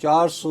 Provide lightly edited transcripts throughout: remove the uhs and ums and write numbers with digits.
400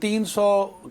300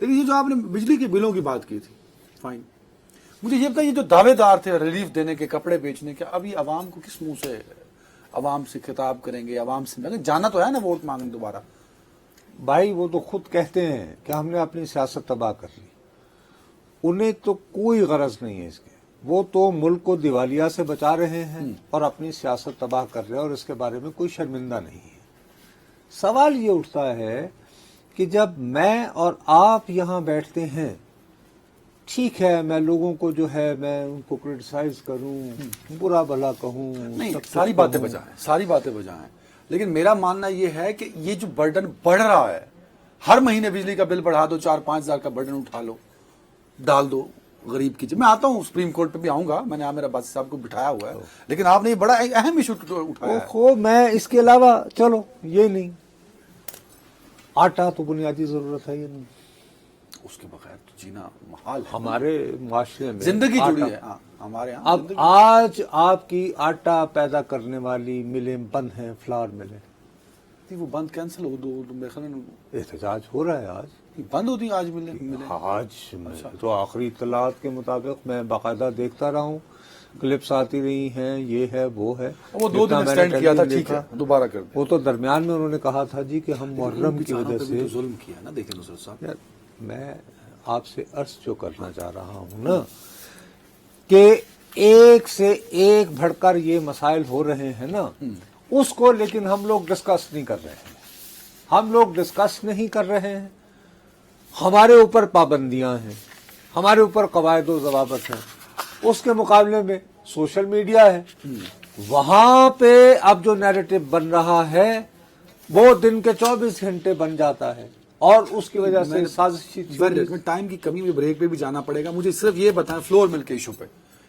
لیکن یہ جو آپ نے بجلی کے بلوں کی بات کی تھی، فائن، مجھے یہ بتائیے، یہ جو دعوے دار تھے ریلیف دینے کے، کپڑے بیچنے کے، ابھی عوام کو کس منہ سے عوام سے خطاب کریں گے؟ عوام سے جانا تو ہے نا ووٹ مانگنے دوبارہ؟ بھائی وہ تو خود کہتے ہیں کہ ہم نے اپنی سیاست تباہ کر لی، انہیں تو کوئی غرض نہیں ہے اس کے، وہ تو ملک کو دیوالیہ سے بچا رہے ہیں اور اپنی سیاست تباہ کر رہے ہیں، اور اس کے بارے میں کوئی شرمندہ نہیں ہے۔ سوال یہ اٹھتا ہے کہ جب میں اور آپ یہاں بیٹھتے ہیں، ٹھیک ہے میں لوگوں کو جو ہے میں ان کو کرٹیسائز کروں، برا بھلا کہوں، نہیں، سب کچھ ساری باتیں کہوں۔ بجائیں، ساری باتیں بجائیں، لیکن میرا ماننا یہ ہے کہ یہ جو برڈن بڑھ رہا ہے، ہر مہینے بجلی کا بل بڑھا دو، 4-5 ہزار کا برڈن اٹھا لو، ڈال دو غریب کی جب میں آتا ہوں سپریم کورٹ پہ بھی آؤں گا، میں نے عامر عباسی صاحب کو بٹھایا ہوا ہے، لیکن آپ نے یہ بڑا اہم ایشو اٹھایا ہے۔ میں اس کے علاوہ چلو یہ نہیں، آٹا تو بنیادی ضرورت ہے، یہ نہیں، اس کے بغیر تو جینا محال ہے، ہمارے معاشرے میں زندگی آٹا- جڑی ہے ہمارے یہاں۔ اب آج آپ کی آٹا پیدا کرنے والی ملیں بند ہیں، فلار ملیں، وہ بند کینسل ہو دو، میرے خیال میں احتجاج ہو رہا ہے آج۔ بند ہوتی ہیں آج ملیں۔ آج تو آخری اطلاعات کے مطابق میں باقاعدہ دیکھتا رہا ہوں، کلپس آتی رہی ہیں، یہ ہے وہ ہے، وہ 2 دن جتنا میں نے ایکسٹینڈ کیا تھا، ٹیلی ٹھیک ہے دیکھا، دوبارہ کر دیں۔ وہ تو درمیان میں انہوں نے کہا تھا جی کہ ہم محرم کی وجہ سے، تو ظلم کیا نا، دیکھیں نصرت صاحب، یار میں آپ سے عرض جو کرنا چاہ رہا ہوں نا کہ ایک سے ایک بڑھ کر یہ مسائل ہو رہے ہیں نا، اس کو لیکن ہم لوگ ڈسکس نہیں کر رہے ہیں، ہم لوگ ڈسکس نہیں کر رہے ہیں، ہمارے اوپر پابندیاں ہیں، ہمارے اوپر قواعد و ضوابط ہیں، اس کے مقابلے میں سوشل میڈیا ہے، وہاں پہ اب جو نیریٹو بن رہا ہے وہ دن کے 24 گھنٹے بن جاتا ہے، اور اس کی وجہ سے سازشی میں ٹائم کی کمی میں بریک پہ بھی جانا پڑے گا، مجھے صرف یہ بتائیں فلور مل کے ایشو پہ،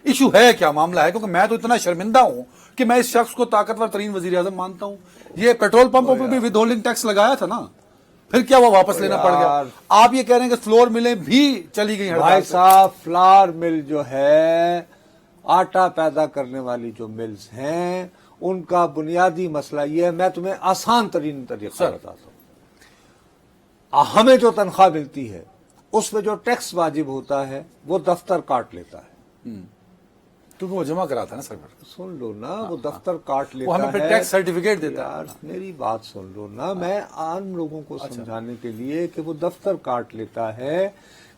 ایشو ہے کیا، معاملہ ہے؟ کیونکہ میں تو اتنا شرمندہ ہوں کہ میں اس شخص کو طاقتور ترین وزیر اعظم مانتا ہوں، یہ پیٹرول پمپوں پہ بھی ود ہولڈنگ ٹیکس لگایا تھا نا، پھر کیا وہ واپس لینا پڑ گیا؟ آپ یہ کہہ رہے ہیں کہ فلور ملیں بھی چلی گئی بھائی صاحب، فلار مل جو ہے، آٹا پیدا کرنے والی جو ملز ہیں، ان کا بنیادی مسئلہ یہ ہے، میں تمہیں آسان ترین طریقہ بتاتا ہوں، ہمیں جو تنخواہ ملتی ہے اس میں جو ٹیکس واجب ہوتا ہے وہ دفتر کاٹ لیتا ہے، کیونکہ وہ جمع کراتا ہے نا سرور، سن لو نا، وہ دفتر کاٹ لیتا وہ ہے، ہمیں پھر ٹیکس سرٹیفکیٹ دیتا ہے۔ یار میری بات سن لو نا، میں عام لوگوں کو سمجھانے کے لیے کہ وہ دفتر کاٹ لیتا ہے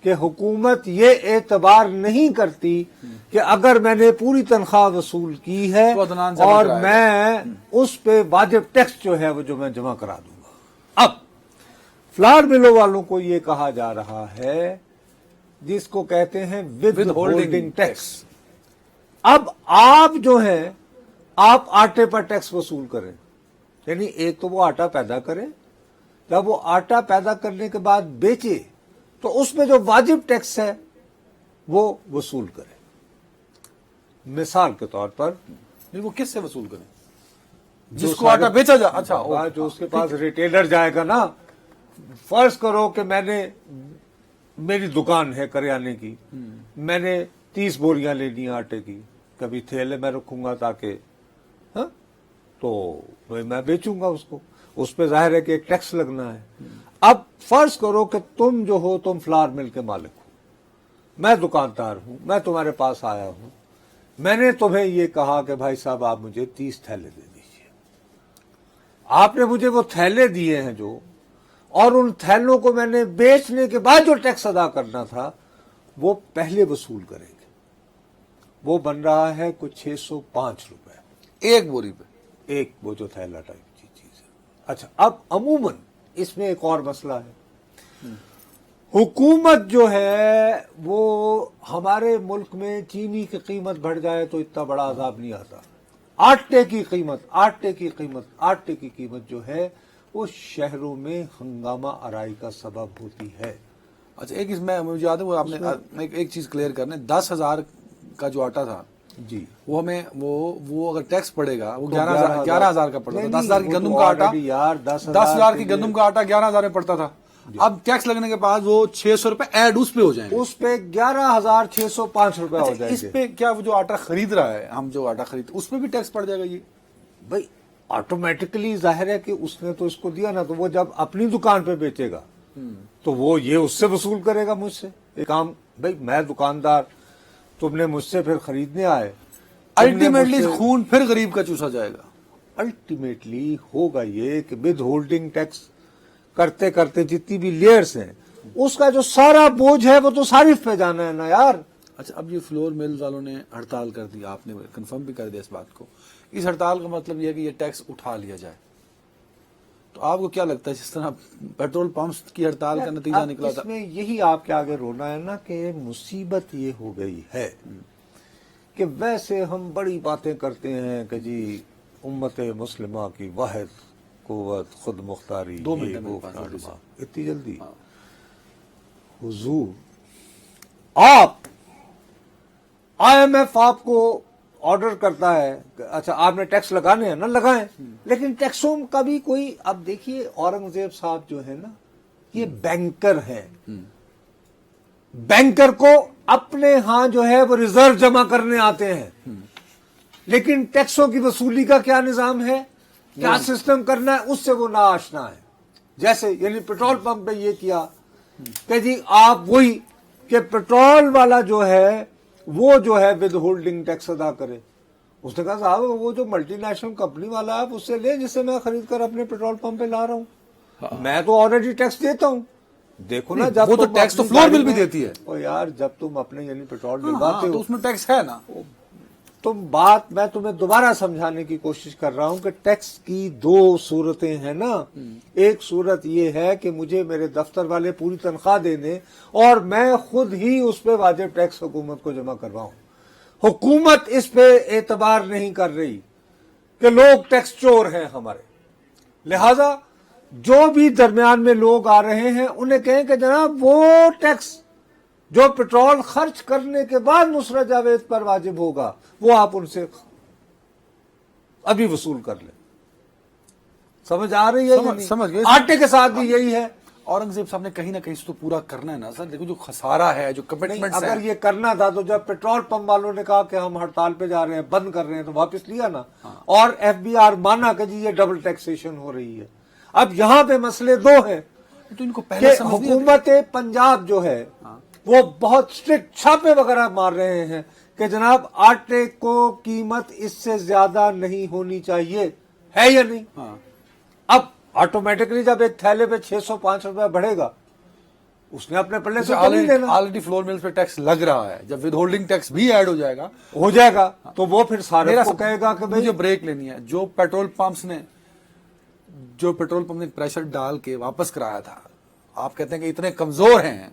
کہ حکومت یہ اعتبار نہیں کرتی کہ اگر میں نے پوری تنخواہ وصول کی ہے تو عدنان جمع اور کرائے گا۔ میں اس پہ واجب ٹیکس جو ہے وہ جو میں جمع کرا دوں گا۔ اب فلار ملوں والوں کو یہ کہا جا رہا ہے جس کو کہتے ہیں ود ہولڈنگ ٹیکس، اب آپ جو ہیں آپ آٹے پر ٹیکس وصول کریں، یعنی ایک تو وہ آٹا پیدا کریں، جب وہ آٹا پیدا کرنے کے بعد بیچے تو اس میں جو واجب ٹیکس ہے وہ وصول کریں۔ مثال کے طور پر وہ کس سے وصول کریں؟ جس کو آٹا بیچا جا، اچھا جو اس کے پاس ریٹیلر جائے گا نا، فرض کرو کہ میں نے، میری دکان ہے کریانے کی، میں نے 30 بوریاں لینی ہیں آٹے کی، کبھی تھیلے میں رکھوں گا تاکہ تو میں بیچوں گا اس کو، اس پہ ظاہر ہے کہ ایک ٹیکس لگنا ہے۔ اب فرض کرو کہ تم جو ہو تم فلار مل کے مالک ہو، میں دکاندار ہوں، میں تمہارے پاس آیا ہوں، میں نے تمہیں یہ کہا کہ بھائی صاحب آپ مجھے 30 تھیلے دے دیجئے، آپ نے مجھے وہ تھیلے دیے ہیں جو، اور ان تھیلوں کو میں نے بیچنے کے بعد جو ٹیکس ادا کرنا تھا وہ پہلے وصول کریں گے، وہ بن رہا ہے کچھ 605 روپے ایک بوری پہ، ایک وہ جو تھیلا ٹائپ کی چیز ہے۔ اچھا، اب عموماً اس میں ایک اور مسئلہ ہے، حکومت جو ہے وہ، ہمارے ملک میں چینی کی قیمت بڑھ جائے تو اتنا بڑا عذاب نہیں آتا، آٹے کی قیمت جو ہے وہ شہروں میں ہنگامہ آرائی کا سبب ہوتی ہے۔ اچھا ایک اس میں مجھے یاد ہے، وہ آپ نے ایک چیز کلیئر کرنے، 10,000 کا جو آٹا تھا جی، وہ ہمیں وہ اگر ٹیکس پڑے گا وہ 11,000 کا پڑتا تھا، 10,000 کی گندم کا آٹا، یار 10,000 کی گندم کا آٹا 11,000 میں پڑتا تھا، اب ٹیکس لگنے کے بعد وہ 600 روپے ایڈ اس پہ ہو جائیں گے، اس پہ 11,605 روپے ہو جائیں اس گے۔ پہ کیا وہ جو آٹا خرید رہا ہے، ہم جو آٹا خرید اس پہ بھی ٹیکس پڑ جائے گا؟ یہ بھائی آٹومیٹکلی ظاہر ہے کہ اس نے تو اس کو دیا نا، تو وہ جب اپنی دکان پہ بیچے گا تو وہ یہ اس سے وصول کرے گا مجھ سے ایک کام. بھائی میں دکاندار, تم نے مجھ سے پھر خریدنے آئے, الٹیمیٹلی خون پھر غریب کا چوسا جائے گا. الٹیمیٹلی ہوگا یہ کہ ود ہولڈنگ ٹیکس کرتے کرتے جتنی بھی لیئرز ہیں اس کا جو سارا بوجھ ہے وہ تو صارف پہ جانا ہے نا یار. اچھا, اب یہ فلور ملز والوں نے ہڑتال کر دی, آپ نے کنفرم بھی کر دیا اس بات کو. اس ہڑتال کا مطلب یہ ہے کہ یہ ٹیکس اٹھا لیا جائے. تو آپ کو کیا لگتا ہے جس طرح پیٹرول پمپس کی ہڑتال کا نتیجہ نکلا اس تھا؟ میں یہی آپ کے آگے رونا ہے نا کہ مصیبت یہ ہو گئی ہے کہ ویسے ہم بڑی باتیں کرتے ہیں کہ جی امت مسلمہ کی واحد قوت خود مختاری, 2 منٹ یہ میں وہ پاس فلانا. جلدی سے. اتنی جلدی حضور آپ IMF آپ کو آرڈر کرتا ہے کہ اچھا آپ نے ٹیکس لگانے ہیں نا, لگائیں, لیکن ٹیکسوں کا بھی کوئی. اب دیکھیے اورنگزیب صاحب جو ہے نا یہ بینکر ہیں, بینکر کو اپنے ہاں جو ہے وہ ریزرو جمع کرنے آتے ہیں, لیکن ٹیکسوں کی وصولی کا کیا نظام ہے, کیا سسٹم کرنا ہے, اس سے وہ ناآشنا ہے. جیسے یعنی پیٹرول پمپ پہ یہ کیا کہ جی آپ وہی کہ پیٹرول والا جو ہے وہ جو ہے ود ہولڈنگ ٹیکس ادا کرے. اس نے کہا صاحب وہ جو ملٹی نیشنل کمپنی والا ہے آپ اس سے لیں جس سے میں خرید کر اپنے پیٹرول پمپ پہ لا رہا ہوں, میں تو آلریڈی ٹیکس دیتا ہوں. دیکھو نا جب وہ تو تم ٹیکس تو اپنی فلور گاڑی بل بھی میں- دیتی ہے. او یار جب تم اپنے یعنی پیٹرول ہاں, ڈلواتے تو ہو اس میں ٹیکس ہے نا. تم بات میں تمہیں دوبارہ سمجھانے کی کوشش کر رہا ہوں کہ ٹیکس کی 2 صورتیں ہیں نا. ایک صورت یہ ہے کہ مجھے میرے دفتر والے پوری تنخواہ دے دیں اور میں خود ہی اس پہ واجب ٹیکس حکومت کو جمع کرواؤں. حکومت اس پہ اعتبار نہیں کر رہی کہ لوگ ٹیکس چور ہیں ہمارے, لہذا جو بھی درمیان میں لوگ آ رہے ہیں انہیں کہیں کہ جناب وہ ٹیکس جو پیٹرول خرچ کرنے کے بعد نصرت جاوید پر واجب ہوگا وہ آپ ان سے ابھی وصول کر لیں. سمجھ آ رہی ہے یا نہیں؟ سمجھ گئے. آٹے کے ساتھ بھی یہی ہے. اورنگزیب صاحب نے کہیں نہ کہیں اس کو پورا کرنا ہے نا سر. دیکھو جو خسارہ ہے, جو کمٹمنٹس اگر ہیں, یہ کرنا تھا تو جب پیٹرول پمپ والوں نے کہا کہ ہم ہڑتال پہ جا رہے ہیں, بند کر رہے ہیں, تو واپس لیا نا. اور FBR مانا کہ جی یہ ڈبل ٹیکسیشن ہو رہی ہے. اب یہاں پہ مسئلے 2 ہیں تو ان کو کہ پہلے سمجھ نہیں حکومت پنجاب جو ہے وہ بہت اسٹرکٹ چھاپے وغیرہ مار رہے ہیں کہ جناب آٹے کو قیمت اس سے زیادہ نہیں ہونی چاہیے, ہے یا نہیں؟ ہاں. اب آٹومیٹکلی جب ایک تھیلے پہ 605 روپے بڑھے گا اس نے اپنے پلے سے تو نہیں دینا, آلریڈی فلور ملز پہ ٹیکس لگ رہا ہے. جب ود ہولڈنگ ٹیکس بھی ایڈ ہو جائے گا تو وہ پھر سارے کو کہے گا کہ بھئی مجھے بریک لینی ہے. جو پیٹرول پمپ نے پریشر ڈال کے واپس کرایا تھا, آپ کہتے ہیں کہ اتنے کمزور ہیں,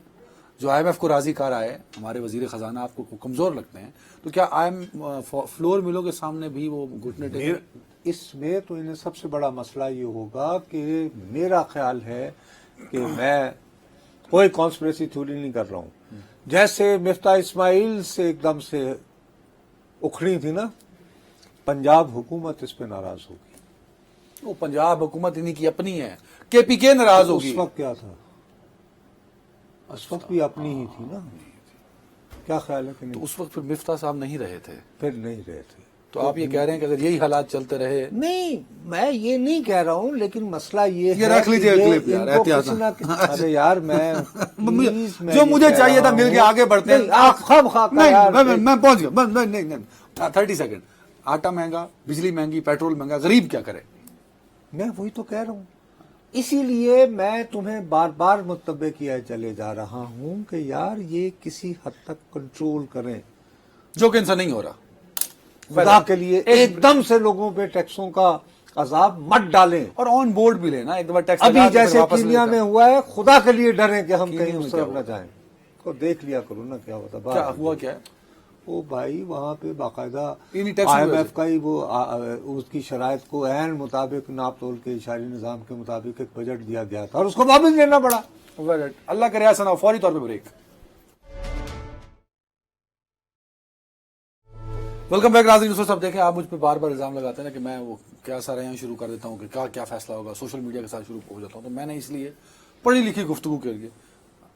جو IMF کو راضی کر آئے, ہمارے وزیر خزانہ آپ کو کمزور لگتے ہیں, تو کیا فلور ملوں کے سامنے بھی وہ گھٹنے ٹیکیں؟ اس میں تو انہیں سب سے بڑا مسئلہ یہ ہوگا کہ میرا خیال ہے کہ میں کوئی کانسپریسی تھیوری نہیں کر رہا ہوں, جیسے مفتاح اسماعیل سے ایک دم سے اکھڑی تھی نا, پنجاب حکومت اس پہ ناراض ہوگی. وہ پنجاب حکومت انہی کی اپنی ہے, KPK ناراض ہوگی. اس وقت کیا تھا, اس وقت بھی اپنی ہی تھی نا. کیا خیال ہے کہ تو نہیں؟ اس وقت پھر مفتاح صاحب نہیں رہے تھے. پھر نہیں رہے تھے. تو آپ یہ کہہ رہے ہیں کہ اگر یہی حالات چلتے رہے. نہیں میں یہ نہیں کہہ رہا ہوں, لیکن مسئلہ یہ یہ ہے رکھ لیجئے کہ کلپ یار, ان کو احتیاط کسی نہ کسی- ارے یار میں please میں جو یہ مجھے کہہ چاہیے تھا رہا مل کے ہوں- آگے بڑھتے ہیں. نہیں، آپ خواہ خواہ کا یار میں پہنچ گیا. نہیں 30 سیکنڈ. آٹا مہنگا, بجلی مہنگی, پیٹرول مہنگا, غریب کیا کرے؟ میں وہی تو کہہ رہا ہوں. اسی لیے میں تمہیں بار بار متنبع کیا چلے جا رہا ہوں کہ یار یہ کسی حد تک کنٹرول کریں, جو کہ ان سے نہیں ہو رہا. خدا کے لیے ایک دم سے لوگوں پہ ٹیکسوں کا عذاب مت ڈالیں. اور آن بورڈ بھی لینا, ایک دفعہ ٹیکس ابھی لگا کے جیسے پھر واپس کینیا لے میں جاتا. ہوا ہے, خدا کے لیے ڈریں کہ ہم کینیا کہیں میں اس کیا طرف نہ ہوا؟ جائیں. کو دیکھ لیا کرو نا کیا ہوتا. کیا ہوا کیا ہے؟ وہ بھائی وہاں پہ باقاعدہ انہی ٹیکسوں کی وجہ IMF کا ہی وہ اس کی شرائط کو عین مطابق ناپ تول کے اشاری نظام کے مطابق ایک بجٹ دیا گیا تھا اور اس کو واپس لینا پڑا. اللہ کا ریاض سنا, فوری طور پہ بریک. ویلکم بیک ناظرین. دوستو سب دیکھیں, آپ مجھ پہ بار بار الزام لگاتے ہیں نا کہ میں وہ کیا سارا یہاں شروع کر دیتا ہوں کہ کیا فیصلہ ہوگا, سوشل میڈیا کے ساتھ شروع ہو جاتا ہوں. تو میں نے اس لیے پڑھی لکھی گفتگو کے لیے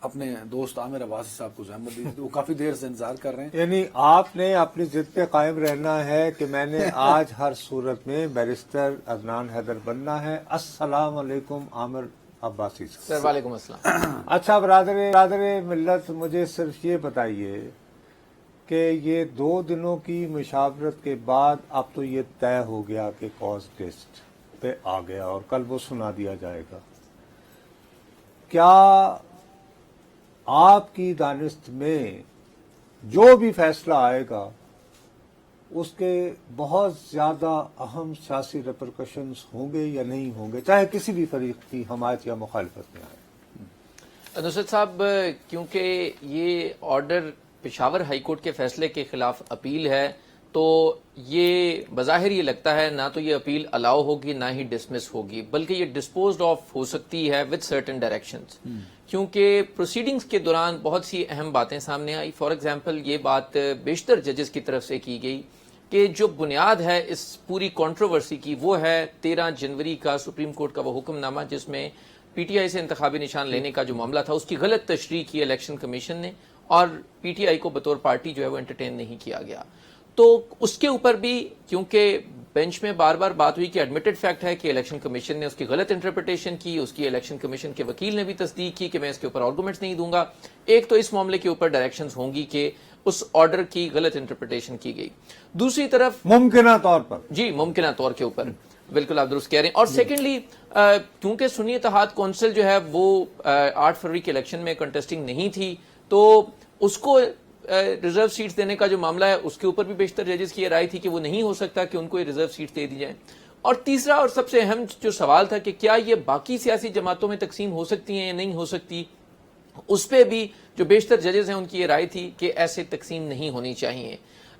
اپنے دوست عامر عباسی صاحب کو زحمت دی. وہ کافی دیر سے انتظار کر رہے ہیں. یعنی آپ نے اپنی ضد پہ قائم رہنا ہے کہ میں نے آج ہر صورت میں بیرسٹر عدنان حیدر بننا ہے. السلام علیکم عامر عباسی صاحب. سر وعلیکم السلام. اچھا برادر ملت، مجھے صرف یہ بتائیے کہ یہ 2 دنوں کی مشاورت کے بعد اب تو یہ طے ہو گیا کہ کاز ٹیسٹ پہ آ گیا اور کل وہ سنا دیا جائے گا. کیا آپ کی دانست میں جو بھی فیصلہ آئے گا اس کے بہت زیادہ اہم سیاسی ریپرکشنز ہوں گے یا نہیں ہوں گے، چاہے کسی بھی فریق کی حمایت یا مخالفت میں آئے؟ نصرت صاحب، کیونکہ یہ آرڈر پشاور ہائی کورٹ کے فیصلے کے خلاف اپیل ہے، تو یہ بظاہر یہ لگتا ہے نہ تو یہ اپیل الاؤ ہوگی نہ ہی ڈسمس ہوگی، بلکہ یہ ڈسپوزڈ آف ہو سکتی ہے وتھ سرٹن ڈائریکشنز، کیونکہ پروسیڈنگز کے دوران بہت سی اہم باتیں سامنے آئی. فار ایگزامپل یہ بات بیشتر ججز کی طرف سے کی گئی کہ جو بنیاد ہے اس پوری کنٹروورسی کی وہ ہے 13 جنوری کا سپریم کورٹ کا وہ حکم نامہ جس میں پی ٹی آئی سے انتخابی نشان لینے کا جو معاملہ تھا اس کی غلط تشریح کی الیکشن کمیشن نے، اور پی ٹی آئی کو بطور پارٹی جو ہے وہ انٹرٹین نہیں کیا گیا. تو اس کے اوپر بھی کیونکہ بینچ میں بار بار بات ہوئی کہ ایڈمیٹڈ فیکٹ ہے کہ الیکشن کمیشن نے اس کی غلط انٹرپریٹیشن کی، اس کی الیکشن کمیشن کے وکیل نے بھی تصدیق کی کہ میں اس کے اوپر آرگومنٹس نہیں دوں گا. ایک تو اس معاملے کے اوپر ڈائریکشنز ہوں گی کہ اس آرڈر کی غلط انٹرپریٹیشن کی گئی. دوسری طرف ممکنہ طور پر ممکنہ طور کے اوپر بالکل آپ درست کہہ رہے ہیں. اور سیکنڈلی کیونکہ سنی اتحاد کونسل جو ہے وہ 8 فروری کے الیکشن میں کنٹیسٹنگ نہیں تھی، تو اس کو ریزرو سیٹس دینے کا جو معاملہ ہے اس کے اوپر بھی بیشتر ججز کی رائے تھی کہ وہ نہیں ہو سکتا کہ ان کو یہ ریزرو سیٹس دے دی جائیں. اور تیسرا اور سب سے اہم جو سوال تھا کہ کیا یہ باقی سیاسی جماعتوں میں تقسیم ہو سکتی ہیں یا نہیں ہو سکتی، اس پہ بھی جو بیشتر ججز ہیں ان کی یہ رائے تھی کہ ایسے تقسیم نہیں ہونی چاہیے.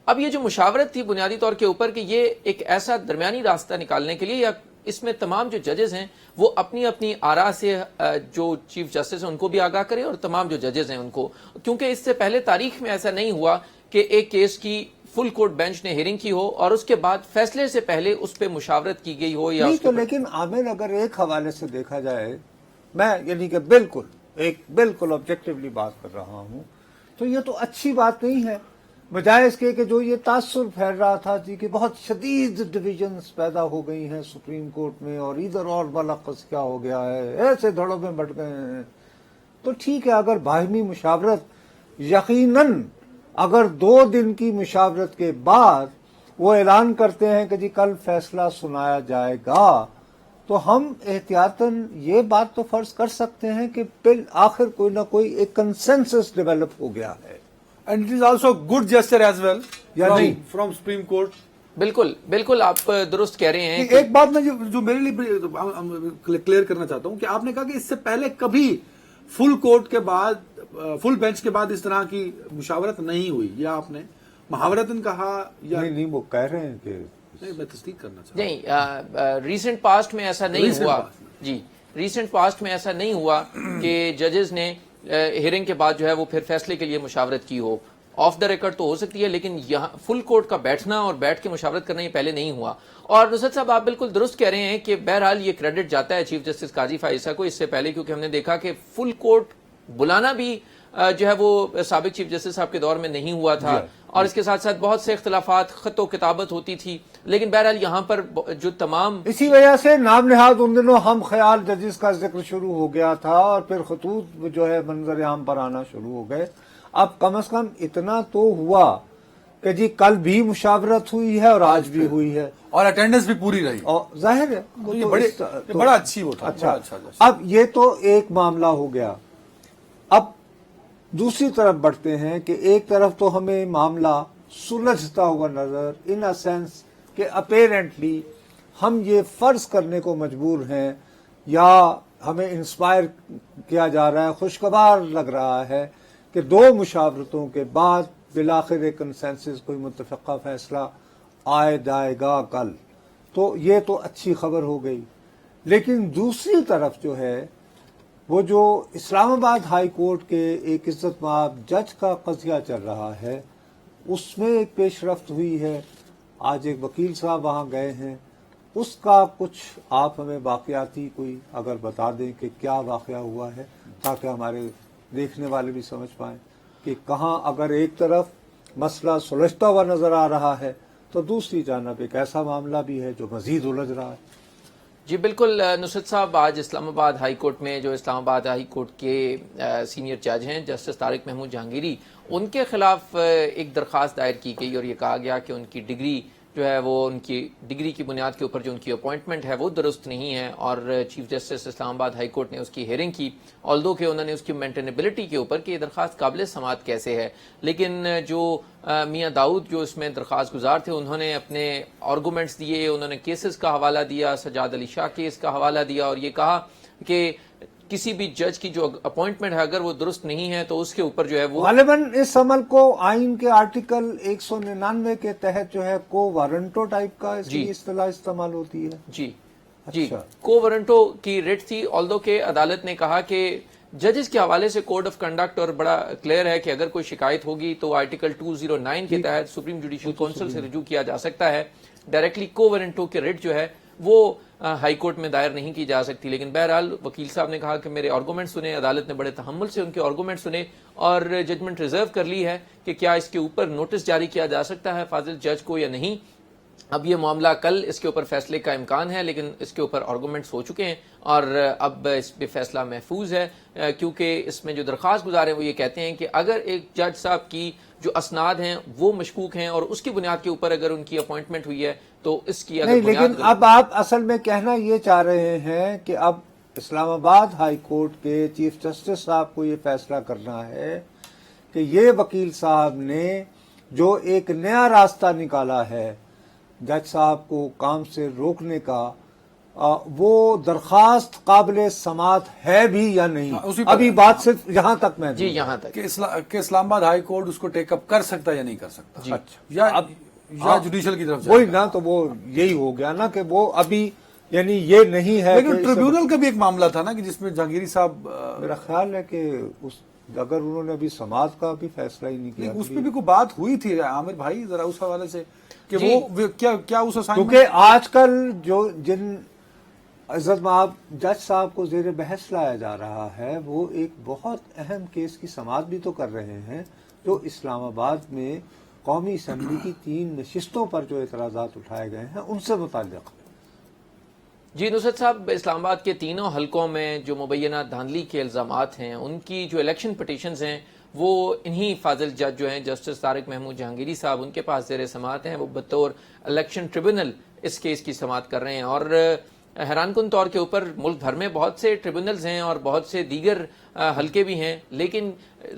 اب یہ جو مشاورت تھی بنیادی طور کے اوپر کہ یہ ایک ایسا درمیانی راستہ نکالنے کے لیے، یا اس میں تمام جو ججز ہیں وہ اپنی اپنی آراء سے جو چیف جسٹس ہیں ان کو بھی آگاہ کریں اور تمام جو ججز ہیں ان کو، کیونکہ اس سے پہلے تاریخ میں ایسا نہیں ہوا کہ ایک کیس کی فل کورٹ بینچ نے ہیئرنگ کی ہو اور اس کے بعد فیصلے سے پہلے اس پہ مشاورت کی گئی ہو. یا نہیں تو لیکن عامر اگر ایک حوالے سے دیکھا جائے، میں یعنی کہ بالکل آبجیکٹیولی بات کر رہا ہوں، تو یہ تو اچھی بات نہیں ہے، بجائے اس کے کہ جو یہ تاثر پھیل رہا تھا جی کہ بہت شدید ڈویژنز پیدا ہو گئی ہیں سپریم کورٹ میں اور ادھر اور بلخص کیا ہو گیا ہے، ایسے دھڑوں میں بٹ گئے ہیں. تو ٹھیک ہے، اگر باہمی مشاورت یقیناً اگر 2 دن کی مشاورت کے بعد وہ اعلان کرتے ہیں کہ جی کل فیصلہ سنایا جائے گا، تو ہم احتیاطاً یہ بات تو فرض کر سکتے ہیں کہ بالآخر کوئی نہ کوئی ایک کنسنسس ڈیولپ ہو گیا ہے. And it is also good gesture as well یا نہیں from Supreme Court. بالکل آپ درست کہہ رہے ہیں. ایک بات میں جو میرے لیے کلیئر کرنا چاہتا ہوں کہ آپ نے کہا کہ اس سے پہلے کبھی فل کورٹ کے بعد، فل بینچ کے بعد اس طرح کی مشاورت نہیں ہوئی، یا آپ نے محاورتاً کہا یا نہیں وہ کہہ رہے ہیں کہ نہیں؟ میں تصدیق کرنا چاہتا ہوں. نہیں، ریسنٹ پاسٹ میں ایسا نہیں ہوا. ریسنٹ پاسٹ میں ایسا نہیں ہوا کہ ججز نے ہیئرنگ کے بعد جو ہے وہ پھر فیصلے کے لیے مشاورت کی ہو. آف دا ریکارڈ تو ہو سکتی ہے، لیکن یہاں فل کورٹ کا بیٹھنا اور بیٹھ کے مشاورت کرنا یہ پہلے نہیں ہوا. اور نصرت صاحب آپ بالکل درست کہہ رہے ہیں کہ بہرحال یہ کریڈٹ جاتا ہے چیف جسٹس قاضی فائزہ کو اس سے پہلے، کیونکہ ہم نے دیکھا کہ فل کورٹ بلانا بھی جو ہے وہ سابق چیف جسٹس صاحب کے دور میں نہیں ہوا تھا، اور اس کے ساتھ ساتھ بہت سے اختلافات، خط و کتابت ہوتی تھی. لیکن بہرحال یہاں پر جو تمام اسی وجہ سے نام نہاد ان دنوں ہم خیال ججز کا ذکر شروع ہو گیا تھا اور پھر خطوط جو ہے منظر عام پر آنا شروع ہو گئے. اب کم از کم اتنا تو ہوا کہ جی کل بھی مشاورت ہوئی ہے اور آج بھی ہوئی ہے اور اٹینڈنس بھی پوری رہی. اور ظاہر ہے بڑا اچھی وہ تھا. اچھا، اب یہ تو ایک معاملہ ہو گیا. اب دوسری طرف بڑھتے ہیں کہ ایک طرف تو ہمیں معاملہ سلجھتا ہوا نظر ان اے سینس کہ اپیرنٹلی ہم یہ فرض کرنے کو مجبور ہیں یا ہمیں انسپائر کیا جا رہا ہے، خوشگوار لگ رہا ہے کہ 2 مشاورتوں کے بعد بالآخر ایک کنسنسس کوئی متفقہ فیصلہ آئے جائے گا کل. تو یہ تو اچھی خبر ہو گئی. لیکن دوسری طرف جو ہے وہ جو اسلام آباد ہائی کورٹ کے ایک عزت مآب جج کا قضیہ چل رہا ہے، اس میں ایک پیش رفت ہوئی ہے. آج ایک وکیل صاحب وہاں گئے ہیں، اس کا کچھ آپ ہمیں واقعاتی کوئی اگر بتا دیں کہ کیا واقعہ ہوا ہے، تاکہ ہمارے دیکھنے والے بھی سمجھ پائیں کہ کہاں اگر ایک طرف مسئلہ سلجھتا ہوا نظر آ رہا ہے تو دوسری جانب ایک ایسا معاملہ بھی ہے جو مزید الجھ رہا ہے. جی بالکل نصرت صاحب، آج اسلام آباد ہائی کورٹ میں جو اسلام آباد ہائی کورٹ کے سینئر جج ہیں جسٹس طارق محمود جہانگیری، ان کے خلاف ایک درخواست دائر کی گئی اور یہ کہا گیا کہ ان کی ڈگری جو ہے وہ ان کی ڈگری کی بنیاد کے اوپر جو ان کی اپوائنٹمنٹ ہے وہ درست نہیں ہے، اور چیف جسٹس اسلام آباد ہائی کورٹ نے اس کی ہیئرنگ کی، آلدو کہ انہوں نے اس کی مینٹینیبلٹی کے اوپر کہ یہ درخواست قابل سماعت کیسے ہے، لیکن جو میاں داؤد جو اس میں درخواست گزار تھے انہوں نے اپنے آرگومنٹس دیے، انہوں نے کیسز کا حوالہ دیا، سجاد علی شاہ کیس کا حوالہ دیا، اور یہ کہا کہ کسی بھی جج کی جو اپوائنٹمنٹ ہے اگر وہ درست نہیں ہے تو اس کے اوپر جو ہے وہ غالباً اس عمل کو آئین کے آرٹیکل 199 کے تحت جو ہے کو وارنٹو ٹائپ کا اس کی اصطلاح استعمال ہوتی ہے. جی کو وارنٹو کی ریٹ تھی، آلدو کہ عدالت نے کہا کہ ججز کے حوالے سے کوڈ آف کنڈکٹ اور بڑا کلیئر ہے کہ اگر کوئی شکایت ہوگی تو آرٹیکل 209 کے تحت سپریم جوڈیشل کونسل سے رجوع کیا جا سکتا ہے، ڈائریکٹلی کو وارنٹو کے ریٹ جو ہے وہ ہائی کورٹ میں دائر نہیں کی جا سکتی. لیکن بہرحال وکیل صاحب نے کہا کہ میرے آرگومنٹ سنے، عدالت نے بڑے تحمل سے ان کے آرگومنٹ سنے اور ججمنٹ ریزرو کر لی ہے کہ کیا اس کے اوپر نوٹس جاری کیا جا سکتا ہے فاضل جج کو یا نہیں. اب یہ معاملہ کل اس کے اوپر فیصلے کا امکان ہے، لیکن اس کے اوپر آرگومنٹس ہو چکے ہیں اور اب اس پہ فیصلہ محفوظ ہے، کیونکہ اس میں جو درخواست گزار ہیں وہ یہ کہتے ہیں کہ اگر ایک جج صاحب کی جو اسناد ہیں وہ مشکوک ہیں اور اس کی بنیاد کے اوپر اگر ان کی اپوائنٹمنٹ ہوئی ہے تو اس کی اگر نہیں، لیکن اب آپ اصل میں کہنا یہ چاہ رہے ہیں کہ اب اسلام آباد ہائی کورٹ کے چیف جسٹس صاحب کو یہ فیصلہ کرنا ہے کہ یہ وکیل صاحب نے جو ایک نیا راستہ نکالا ہے جج صاحب کو کام سے روکنے کا، وہ درخواست قابل سماعت ہے بھی یا نہیں. ابھی بات صرف یہاں تک میں جی یہاں تک کہ اسلام آباد ہائی کورٹ اس کو ٹیک اپ کر سکتا ہے یا نہیں کر سکتا، یا جوڈیشل کی طرف وہی نا، تو وہ یہی ہو گیا نا کہ وہ ابھی یعنی یہ نہیں ہے. لیکن ٹریبیونل کا بھی ایک معاملہ تھا نا کہ جس میں جہانگیری صاحب، میرا خیال ہے کہ اگر انہوں نے ابھی سماعت کا بھی فیصلہ ہی نہیں کیا، اس پہ بھی کوئی بات ہوئی تھی عامر بھائی ذرا اس حوالے سے کہ وہ کیا اس اسائنمنٹ، کیونکہ آج کل جو جن عزت مآب جج صاحب کو زیر بحث لایا جا رہا ہے وہ ایک بہت اہم کیس کی سماعت بھی تو کر رہے ہیں، جو اسلام آباد میں قومی اسمبلی کی 3 نشستوں پر جو اعتراضات اٹھائے گئے ہیں ان سے متعلق. جی نصرت صاحب، اسلام آباد کے تینوں حلقوں میں جو مبینہ دھاندلی کے الزامات ہیں ان کی جو الیکشن پٹیشنز ہیں وہ انہی فاضل جج جو ہیں جسٹس طارق محمود جہانگیری صاحب ان کے پاس زیر سماعت ہیں، وہ بطور الیکشن ٹریبونل اس کیس کی سماعت کر رہے ہیں. اور حیران کن طور کے اوپر ملک بھر میں بہت سے ٹریبونلز ہیں اور بہت سے دیگر حلقے بھی ہیں، لیکن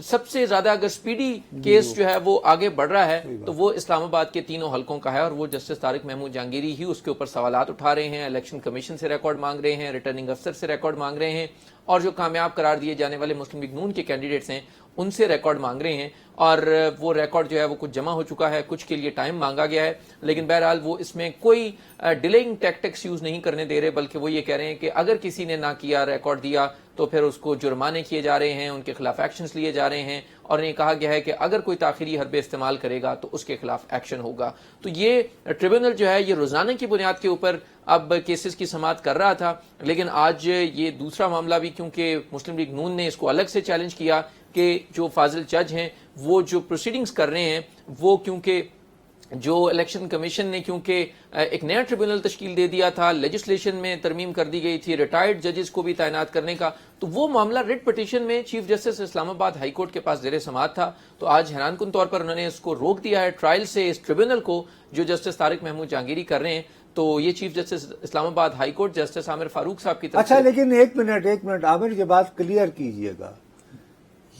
سب سے زیادہ اگر سپیڈی کیس جو ہے وہ آگے بڑھ رہا ہے تو وہ اسلام آباد کے تینوں حلقوں کا ہے، اور وہ جسٹس طارق محمود جہانگیری ہی اس کے اوپر سوالات اٹھا رہے ہیں، الیکشن کمیشن سے ریکارڈ مانگ رہے ہیں، ریٹرننگ افسر سے ریکارڈ مانگ رہے ہیں، اور جو کامیاب قرار دیے جانے والے مسلم لیگ نون کے کینڈیڈیٹس ہیں ان سے ریکارڈ مانگ رہے ہیں. اور وہ ریکارڈ جو ہے وہ کچھ جمع ہو چکا ہے، کچھ کے لیے ٹائم مانگا گیا ہے، لیکن بہرحال وہ اس میں کوئی ڈیلیئنگ ٹیکٹکس یوز نہیں کرنے دے رہے، بلکہ وہ یہ کہہ رہے ہیں کہ اگر کسی نے نہ کیا ریکارڈ دیا تو پھر اس کو جرمانے کیے جا رہے ہیں، ان کے خلاف ایکشنز لیے جا رہے ہیں، اور یہ کہا گیا ہے کہ اگر کوئی تاخیری حربے استعمال کرے گا تو اس کے خلاف ایکشن ہوگا. تو یہ ٹریبونل جو ہے یہ روزانہ کی بنیاد کے اوپر اب کیسز کی سماعت کر رہا تھا، لیکن آج یہ دوسرا معاملہ بھی کیونکہ مسلم لیگ نون نے اس کو الگ سے چیلنج کیا کہ جو فاضل جج ہیں وہ جو پروسیڈنگز کر رہے ہیں وہ کیونکہ جو الیکشن کمیشن نے کیونکہ ایک نیا ٹریبونل تشکیل دے دیا تھا، لیجسلیشن میں ترمیم کر دی گئی تھی ریٹائرڈ ججز کو بھی تعینات کرنے کا، تو وہ معاملہ ریٹ پٹیشن میں چیف جسٹس اسلام آباد ہائی کورٹ کے پاس زیر سماعت تھا. تو آج حیران کن طور پر انہوں نے اس کو روک دیا ہے ٹرائل سے، اس ٹریبونل کو جو جسٹس طارق محمود جہانگیری کر رہے ہیں. تو یہ چیف جسٹس اسلام آباد ہائی کورٹ جسٹس عامر فاروق صاحب کی طرف اچھا، لیکن ایک منٹ عامر یہ بات کلیئر کیجئے گا،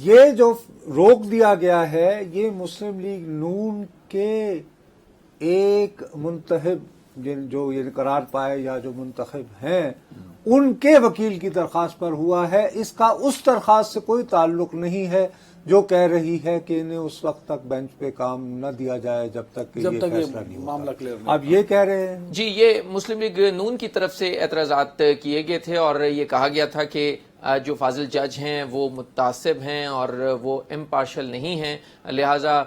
یہ جو روک دیا گیا ہے یہ مسلم لیگ نون کے ایک منتخب جو یہ قرار پائے یا جو منتخب ہیں ان کے وکیل کی درخواست پر ہوا ہے، اس کا اس درخواست سے کوئی تعلق نہیں ہے جو کہہ رہی ہے کہ انہیں اس وقت تک بینچ پہ کام نہ دیا جائے جب تک یہ فیصلہ نہیں معاملہ ہوتا. کلیئر نہیں. اب یہ کہہ رہے ہیں جی یہ مسلم لیگ نون کی طرف سے اعتراضات کیے گئے تھے اور یہ کہا گیا تھا کہ جو فاضل جج ہیں وہ متعصب ہیں اور وہ امپارشل نہیں ہیں، لہٰذا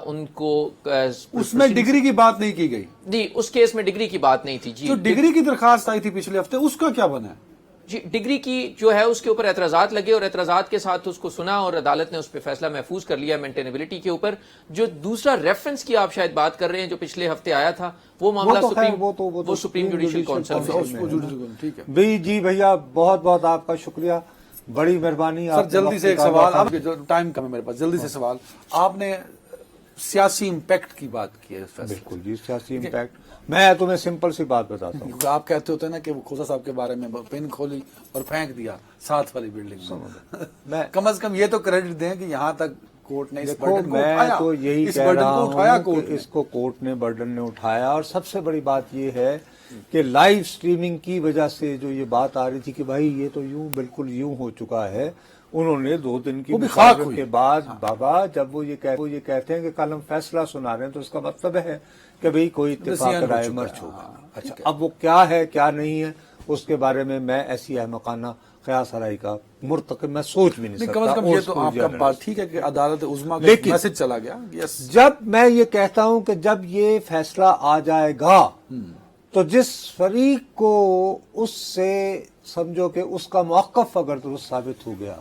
ان کو اس میں ڈگری کی بات نہیں کی گئی. جی اس کیس میں ڈگری کی بات نہیں تھی. جی جو ڈگری کی درخواست آئی تھی پچھلے ہفتے اس کا کیا بنا ہے؟ جی ڈگری کی جو ہے اس کے اوپر اعتراضات لگے اور اعتراضات کے ساتھ اس کو سنا اور عدالت نے اس پہ فیصلہ محفوظ کر لیا مینٹینیبلٹی کے اوپر. جو دوسرا ریفرنس کی آپ شاید بات کر رہے ہیں جو پچھلے ہفتے آیا تھا وہ معاملہ سپریم جوڈیشل کونسل. ٹھیک ہے جی بھیا بہت بہت آپ کا شکریہ, بڑی مہربانی. سر جلدی سے ایک سوال, آپ جو ٹائم کم ہے میرے پاس, جلدی سے سوال. آپ نے سیاسی امپیکٹ کی بات کی ہے. بالکل جی, سیاسی امپیکٹ. میں تمہیں سمپل سی بات بتاتا ہوں. آپ کہتے ہوتے ہیں نا کہ وہ کھوسا صاحب کے بارے میں پن کھولی اور پھینک دیا ساتھ والی بلڈنگ میں. کم از کم یہ تو کریڈٹ دیں کہ یہاں تک کورٹ نے اس برڈن کو اٹھایا. میں تو یہی کہہ رہا ہوں کہ اس کو کورٹ نے برڈن نے اٹھایا. اور سب سے بڑی بات یہ ہے کہ لائیو سٹریمنگ کی وجہ سے جو یہ بات آ رہی تھی کہ بھائی یہ تو یوں بالکل یوں ہو چکا ہے, انہوں نے 2 دن کی مشاورت کے بعد بابا جب وہ یہ کہتے ہیں کہ کل ہم فیصلہ سنا رہے ہیں تو اس کا مطلب ہے کہ بھئی کوئی اتفاق رائے مرچ ہوگا. اچھا اب وہ کیا ہے کیا نہیں ہے اس کے بارے میں ایسی احمقانہ قیاس آرائی کا مرتکب میں سوچ بھی نہیں سکتا. کم از کم یہ تو آپ کا بات ٹھیک ہے کہ عدالت عظمیٰ کا میسج چلا گیا. جب میں یہ کہتا ہوں کہ جب یہ فیصلہ آ جائے گا تو جس فریق کو اس سے سمجھو کہ اس کا موقف اگر درست ثابت ہو گیا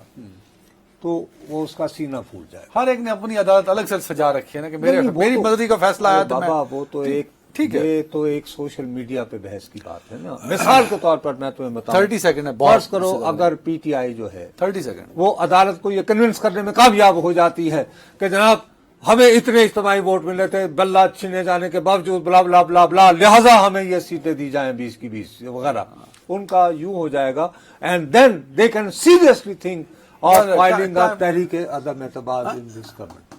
تو وہ اس کا سینہ پھول جائے. ہر ایک نے اپنی عدالت الگ سے سجا رکھی ہے نا کہ میری مرضی کا فیصلہ آیا تو بابا وہ تو ایک ٹھیک ہے, یہ تو ایک سوشل میڈیا پہ بحث کی بات ہے نا. مثال کے طور پر میں تمہیں بتاؤں 30 سیکنڈ ہے, فرض کرو اگر پی ٹی آئی جو ہے 30 سیکنڈ وہ عدالت کو یہ کنونس کرنے میں کامیاب ہو جاتی ہے کہ جناب ہمیں اتنے اجتماعی ووٹ ملے تھے بلہ چھینے جانے کے باوجود بلا بلا بلا بلا لہذا ہمیں یہ سیٹیں دی جائیں 20 کی 20 وغیرہ, ان کا یوں ہو جائے گا. And then they can seriously think of filing تحریک عدم اعتماد ان دس گورنمنٹ.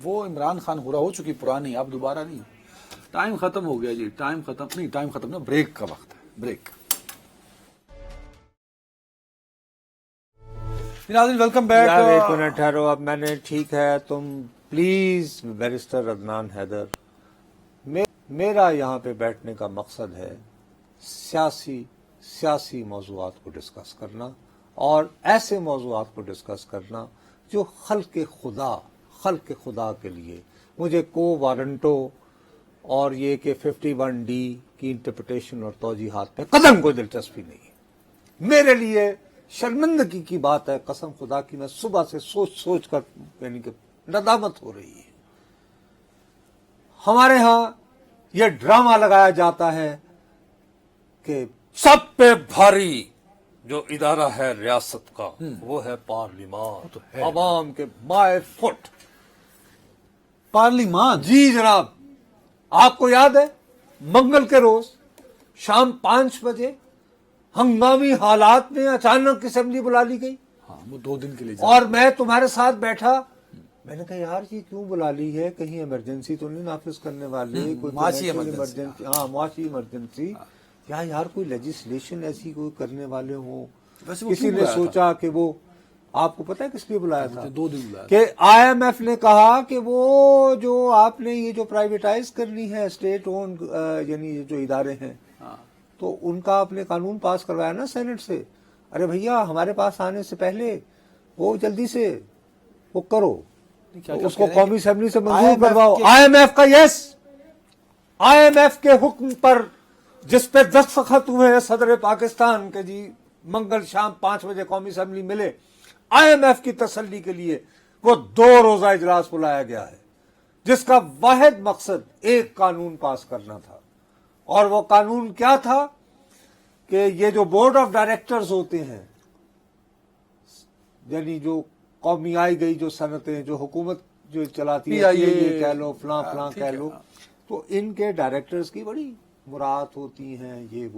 وہ عمران خان ہورا ہو چکی پرانی, اب دوبارہ نہیں. ٹائم ختم ہو گیا جی, ٹائم ختم نہیں, بریک کا وقت ہے, بریک. ناظرین ویلکم بیک. ایک منٹ ٹھہرو, اب میں نے ٹھیک ہے تم پلیز بیرسٹر عدنان حیدر, میرا یہاں پہ بیٹھنے کا مقصد ہے سیاسی موضوعات کو ڈسکس کرنا اور ایسے موضوعات کو ڈسکس کرنا جو خلق خدا کے لیے مجھے کو وارنٹو اور یہ کہ 51D کی انٹرپریٹیشن اور توجیحات پہ قدم کوئی دلچسپی نہیں ہے. میرے لیے شرمندگی کی بات ہے قسم خدا کی, میں صبح سے سوچ کر یعنی کہ ندامت ہو رہی ہے. ہمارے ہاں یہ ڈرامہ لگایا جاتا ہے کہ سب پہ بھاری جو ادارہ ہے ریاست کا وہ ہے پارلیمان, عوام کے بائے فٹ پارلیمان. جی جناب, آپ کو یاد ہے منگل کے روز شام 5 بجے ہنگامی حالات میں اچانک اسمبلی بلا لی گئی. ہاں وہ 2 دن کے لیے اور میں تمہارے ساتھ بیٹھا, میں نے کہا یار یہ کیوں بلا لی ہے, کہیں ایمرجنسی تو نہیں نافذ کرنے والے, کوئی معاشی ایمرجنسی. ہاں معاشی ایمرجنسی, یا یار کوئی لیجسلیشن ایسی کوئی کرنے والے ہوں. کسی نے سوچا کہ وہ آپ کو پتا ہے کس لیے بلایا تھا؟ 2 دن بلایا کہ آئی ایم ایف نے کہا کہ وہ جو آپ نے یہ جو پرائیویٹائز کرنی ہے اسٹیٹ اون یعنی جو ادارے ہیں تو ان کا آپ نے قانون پاس کروایا نا سینٹ سے. ارے بھیا ہمارے پاس آنے سے پہلے وہ جلدی سے وہ کرو, اس کو قومی اسمبلی سے منظور کرواؤ. آئی ایم ایف کا یس, آئی ایم ایف کے حکم پر جس پہ دستخط ہوئے ہیں صدر پاکستان کے جی منگل شام 5 بجے قومی اسمبلی ملے, آئی ایم ایف کی تسلی کے لیے وہ 2 روزہ اجلاس بلایا گیا ہے جس کا واحد مقصد ایک قانون پاس کرنا تھا. اور وہ قانون کیا تھا کہ یہ جو بورڈ آف ڈائریکٹرز ہوتے ہیں یعنی جو قومی آئی گئی جو صنعتیں جو حکومت جو چلاتی ہے یہ کہہ لو فلاں کہہ لو, تو ان کے ڈائریکٹرز کی بڑی مراعات ہوتی ہیں. یہ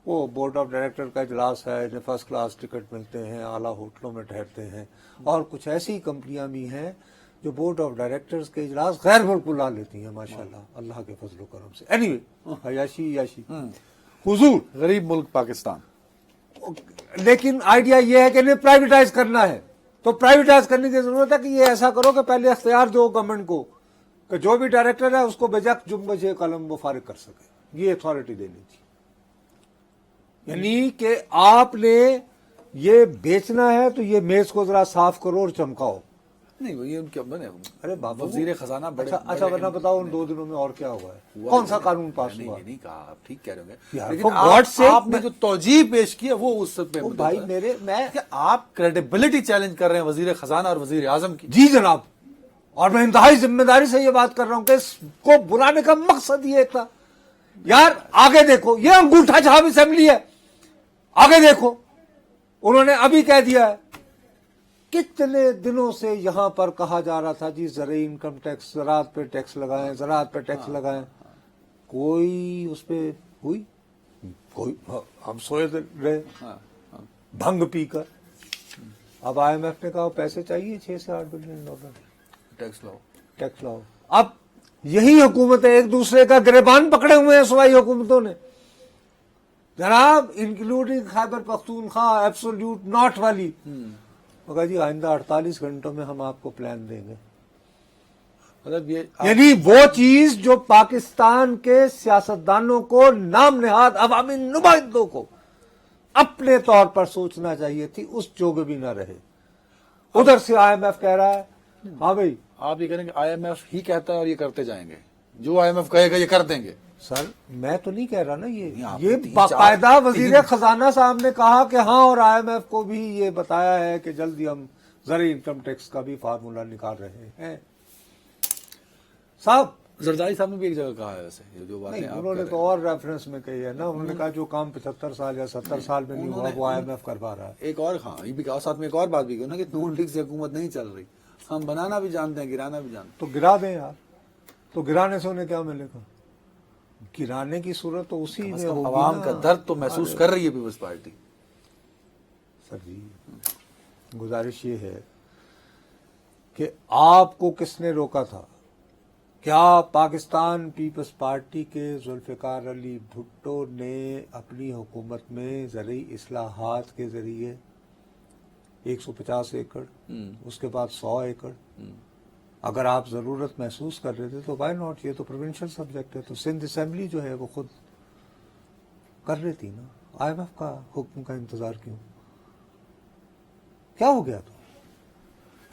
وہ بورڈ آف ڈائریکٹر کا اجلاس ہے, انہیں فرسٹ کلاس ٹکٹ ملتے ہیں, اعلیٰ ہوٹلوں میں ٹھہرتے ہیں. اور کچھ ایسی کمپنیاں بھی ہیں جو بورڈ آف ڈائریکٹرز کے اجلاس غیر ملک بلا لیتی ہیں ماشاءاللہ اللہ کے فضل و کرم سے. اینی وے عیاشی حضور غریب ملک پاکستان. لیکن آئیڈیا یہ ہے کہ انہیں پرائیویٹائز کرنا ہے, تو پرائیویٹائز کرنے کی ضرورت ہے کہ یہ ایسا کرو کہ پہلے اختیار دو گورنمنٹ کو کہ جو بھی ڈائریکٹر ہے اس کو بجک جنبش قلم وہ فارغ کر سکے, یہ اتھارٹی دینی تھی. یعنی کہ آپ نے یہ بیچنا ہے تو یہ میز کو ذرا صاف کرو اور چمکاؤ, نہیں وہ یہ ان کے بنے ارے بابو وزیر خزانہ بڑے اچھا ورنہ بتاؤ ان 2 دنوں میں اور کیا ہوا ہے؟ کون سا قانون پاس نہیں ہوا؟ یہ نہیں کہا آپ ٹھیک کہہ رہے ہوں یار، گے لیکن for God's sake، آپ نے جو توجیہ پیش کی ہے وہ اس پہ او بھائی میں کہ آپ کریڈیبلٹی چیلنج کر رہے ہیں وزیر خزانہ اور وزیر اعظم کی. جی جناب، اور میں انتہائی ذمہ داری سے یہ بات کر رہا ہوں کہ اس کو بلانے کا مقصد یہ تھا. یار آگے دیکھو، یہ انگوٹھا چھاپ اسمبلی ہے، آگے دیکھو انہوں نے ابھی کہہ دیا ہے. کتنے دنوں سے یہاں پر کہا جا رہا تھا جی زرعی انکم ٹیکس، زراعت پہ ٹیکس لگائیں، زراعت پہ ٹیکس لگائیں، کوئی اس پہ ہوئی؟ کوئی ہم سوئے رہے بھنگ پی کر. اب آئی ایم ایف نے کہا پیسے چاہیے $6 سے $8 بلین ٹیکس لاؤ. ٹیکس لاؤ. اب یہی حکومتیں ایک دوسرے کا گریبان پکڑے ہوئے ہیں صوبائی حکومتوں نے جناب، including Khyber Pakhtunkhwa absolute not والی. مگر جی آئندہ 48 گھنٹوں میں ہم آپ کو پلان دیں گے. مطلب یہ یعنی وہ چیز جو پاکستان کے سیاستدانوں کو، نام نہاد عوامی نمائندوں کو اپنے طور پر سوچنا چاہیے تھی، اس جوگے بھی نہ رہے. ادھر سے آئی ایم ایف کہہ رہا ہے ہاں بھائی. آپ یہ کریں گے آئی ایم ایف ہی کہتا ہے اور یہ کرتے جائیں گے، جو آئی ایم ایف کہے گا یہ کر دیں گے. سر میں تو نہیں کہہ رہا نا، آپ یہ تین باقاعدہ چار- وزیر خزانہ صاحب نے کہا کہ ہاں، اور آئی ایم ایف کو بھی یہ بتایا ہے کہ جلدی ہم زرعی انکم ٹیکس کا بھی فارمولا نکال رہے ہیں. صاحب زرداری صاحب نے بھی ایک جگہ کہا ہے ویسے جو باتیں نہیں، آپ انہوں کر نے رہے تو ہیں. اور ریفرنس میں کہی ہے نا، انہوں نے کہا جو کام 75 سال یا 70 سال میں نہیں ہوا وہ آئی ایم ایف کر پا رہا ہے. ایک اور ہاں یہ بھی کہا، ساتھ میں ایک اور بات بھی کہو نا کہ نون لیگ سے حکومت نہیں چل رہی، ہم بنانا بھی جانتے ہیں گرانا بھی جانتے تو گرا دیں یار. تو گرانے سے انہیں کیا ملے گا؟ گرانے کی صورت تو اسی ہیں. میں بس ہوگی عوام نا. کا درد تو محسوس کر رہی ہے پیپلز پارٹی. سر جی گزارش یہ ہے کہ آپ کو کس نے روکا تھا؟ کیا پاکستان پیپلز پارٹی کے ذوالفقار علی بھٹو نے اپنی حکومت میں زرعی اصلاحات کے ذریعے 150 ایکڑ، اس کے بعد 100 ایکڑ، اگر آپ ضرورت محسوس کر رہے تھے تو وائی ناٹ؟ یہ تو پروونشل سبجیکٹ ہے، تو سندھ اسمبلی جو ہے وہ خود کر رہی تھی نا. آئی ایم ایف کا حکم کا انتظار کیوں؟ کیا ہو گیا تو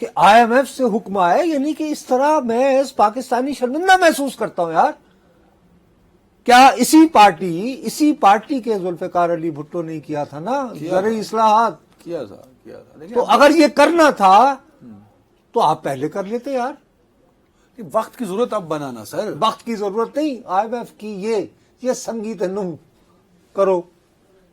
کہ آئی ایم ایف سے حکم آئے؟ یعنی کہ اس طرح میں اس پاکستانی شرمندہ محسوس کرتا ہوں یار. کیا اسی پارٹی کے ذوالفقار علی بھٹو نے کیا تھا نا زرعی اصلاحات؟ کیا تھا لیکن تو اگر یہ کرنا تھا تو آپ پہلے کر لیتے یار. وقت کی ضرورت اب بنانا سر. وقت کی ضرورت نہیں. آئی ایم ایف کی یہ سنگیت نم کرو.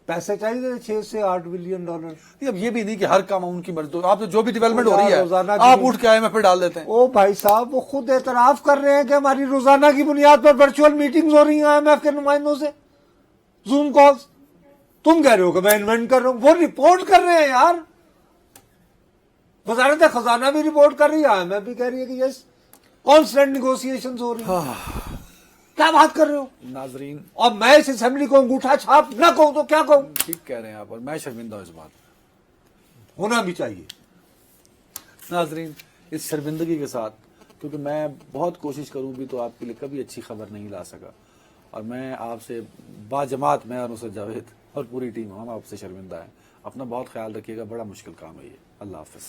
پیسے چاہیے $6 سے $8 بلین. اب یہ بھی نہیں کہ ہر کام ان کی مرضی، تو آپ جو بھی ڈیولپمنٹ ہو رہی روزانہ ہے کی- آپ اٹھ کے آئی ایم ایف پہ ڈال دیتے ہیں. او بھائی صاحب وہ خود اعتراف کر رہے ہیں کہ ہماری روزانہ کی بنیاد پر ورچوئل میٹنگز ہو رہی ہیں آئی ایم ایف کے نمائندوں سے، زوم کالز. تم کہہ رہے ہو کہ میں انوینٹ کر رہا ہوں، وہ رپورٹ کر رہے ہیں یار. وزارت خزانہ بھی رپورٹ کر رہی ہے، آئی ایم ایف بھی کہہ رہی ہے کہ یس کانسٹنٹ نیگوسیشنز ہو رہی ہیں. کیا بات کر رہے ہو؟ ناظرین اور میں اس اسمبلی کو انگوٹھا چھاپ نہ کہوں تو کیا کہوں؟ ٹھیک کہہ رہے ہیں آپ، اور میں شرمندہ ہوں اس بات پر. ہونا بھی چاہیے. ناظرین اس شرمندگی کے ساتھ، کیونکہ میں بہت کوشش کروں بھی تو آپ کے لیے کبھی اچھی خبر نہیں لا سکا، اور میں آپ سے باجماعت، میں اور نصرت جاوید اور پوری ٹیم ہم آپ سے شرمندہ ہیں. اپنا بہت خیال رکھیے گا، بڑا مشکل کام ہے یہ. اللہ حافظ.